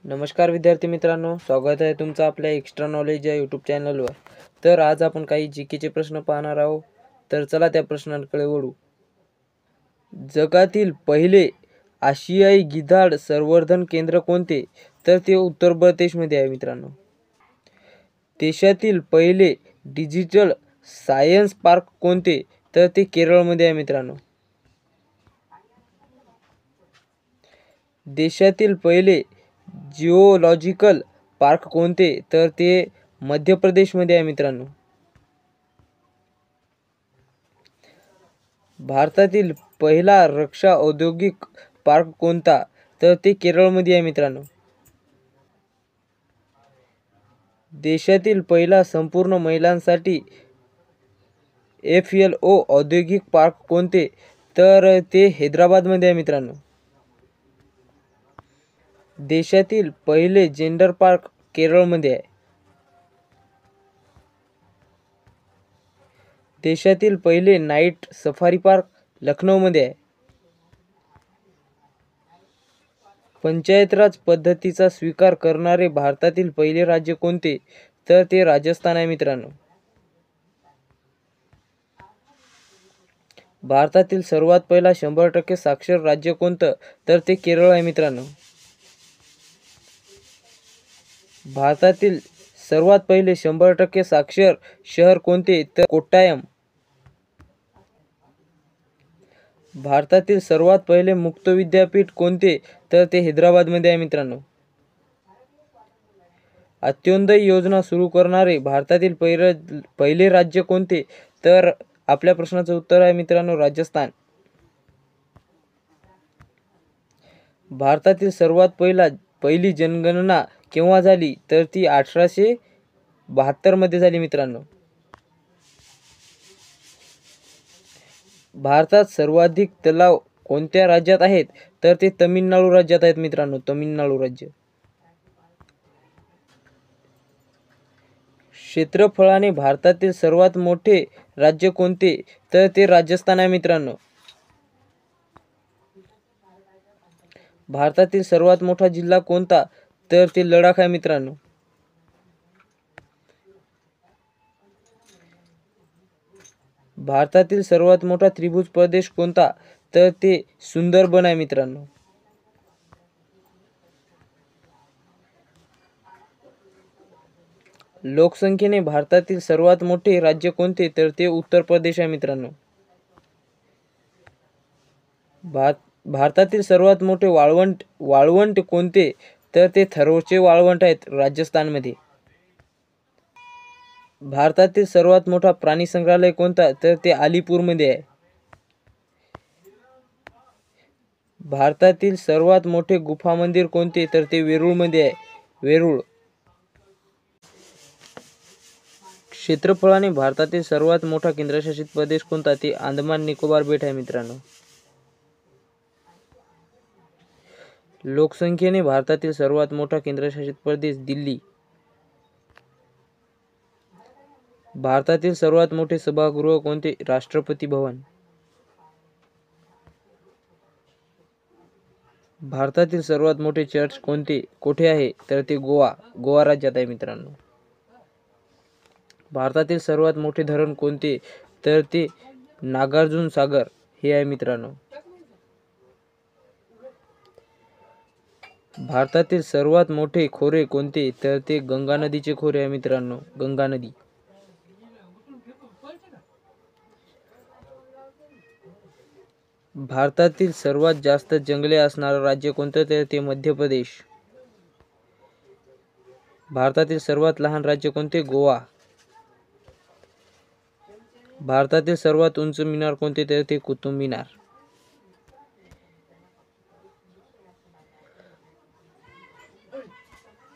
नमस्कार विद्यार्थी मित्रांनो, स्वागत आहे तुमचं आपल्या एक्स्ट्रा नॉलेज या यूट्यूब चॅनलवर। तर आज आपण काही जीकेचे प्रश्न पाहणार आहोत। तर चला त्या प्रश्नांकडे वळू। जगातील पहिले आशियाई गिधाड संवर्धन केंद्र कोणते? तर ते उत्तर प्रदेशमध्ये आहे मित्रांनो। देशातील पहिले डिजिटल सायन्स पार्क कोणते? तर ते केरळमध्ये आहे मित्रांनो। देशातील पहिले जिओलॉजिकल पार्क कोणते? तर ते मध्य प्रदेशमध्ये आहे मित्रांनो। भारतातील पहिला रक्षा औद्योगिक पार्क कोणता? तर ते केरळमध्ये आहे मित्रांनो। देशातील पहिला संपूर्ण महिलांसाठी FLO औद्योगिक पार्क कोणते? तर ते हैदराबादमध्ये आहे मित्रांनो। देशातील पहिले जेंडर पार्क केरळमध्ये आहे। देशातील पहिले नाईट सफारी पार्क लखनौमध्ये आहे। पंचायत राज पद्धतीचा स्वीकार करणारे भारतातील पहिले राज्य कोणते? तर ते राजस्थान आहे मित्रांनो। भारतातील सर्वात पहिला 100% साक्षर राज्य कोणतं? तर ते केरळ आहे मित्रांनो। भारतातील सर्वात पहिले 100% साक्षर शहर कोणते? तर कोट्टायम। भारतातील सर्वात पहिले मुक्त विद्यापीठ कोणते? तर ते हैदराबादमध्ये आहे मित्रांनो। अंत्योदय योजना सुरू करणारे भारतातील पहिले राज्य कोणते? तर आपल्या प्रश्नाचं उत्तर आहे मित्रांनो राजस्थान। भारतातील सर्वात पहिली जनगणना केव्हा झाली? तर ती 1872 मध्ये झाली मित्रांनो। भारतात सर्वाधिक तलाव कोणत्या राज्यात आहेत? तर ते तमिळनाडू राज्यात आहेत मित्रांनो, तमिळनाडू राज्य। क्षेत्रफळाने भारतातील सर्वात मोठे राज्य कोणते? तर ते राजस्थान आहे मित्रांनो। भारतातील सर्वात मोठा जिल्हा कोणता? तर ते लडाख आहे मित्रांनो। भारतातील सर्वात मोठा त्रिभुज प्रदेश कोणता? तर ते सुंदरबन आहे मित्रांनो। लोकसंख्येने भारतातील सर्वात मोठे राज्य कोणते? तर ते उत्तर प्रदेश आहे मित्रांनो। भारतातील सर्वात मोठे वाळवंट कोणते? तर ते थरचे वाळवंट आहेत राजस्थानमध्ये। भारतातील सर्वात मोठा प्राणी संग्रहालय कोणता? तर ते अलीपूरमध्ये आहे। भारतातील सर्वात मोठे गुफा मंदिर कोणते? तर ते वेरूळमध्ये आहे, वेरूळ। क्षेत्रफळाने भारतातील सर्वात मोठा केंद्रशासित प्रदेश कोणता? ते अंदमान निकोबार बेट आहे मित्रांनो। लोकसंख्येने भारतातील सर्वात मोठा केंद्रशासित प्रदेश दिल्ली। भारतातील सर्वात मोठे सभागृह कोणते? राष्ट्रपती भवन। भारतातील सर्वात मोठे चर्च कोठे आहे? तर ते गोवा राज्यात आहे मित्रांनो। भारतातील सर्वात मोठे धरण कोणते? तर ते नागार्जुन सागर हे आहे मित्रांनो। भारतातील सर्वात मोठे खोरे कोणते? तर ते गंगा नदीचे खोरे आहे मित्रांनो, गंगा नदी। भारतातील सर्वात जास्त जंगले असणारे राज्य कोणते? तर ते मध्य प्रदेश। भारतातील सर्वात लहान राज्य कोणते? गोवा। भारतातील सर्वात उंच मिनार कोणते? तर ते कुतुब मिनार।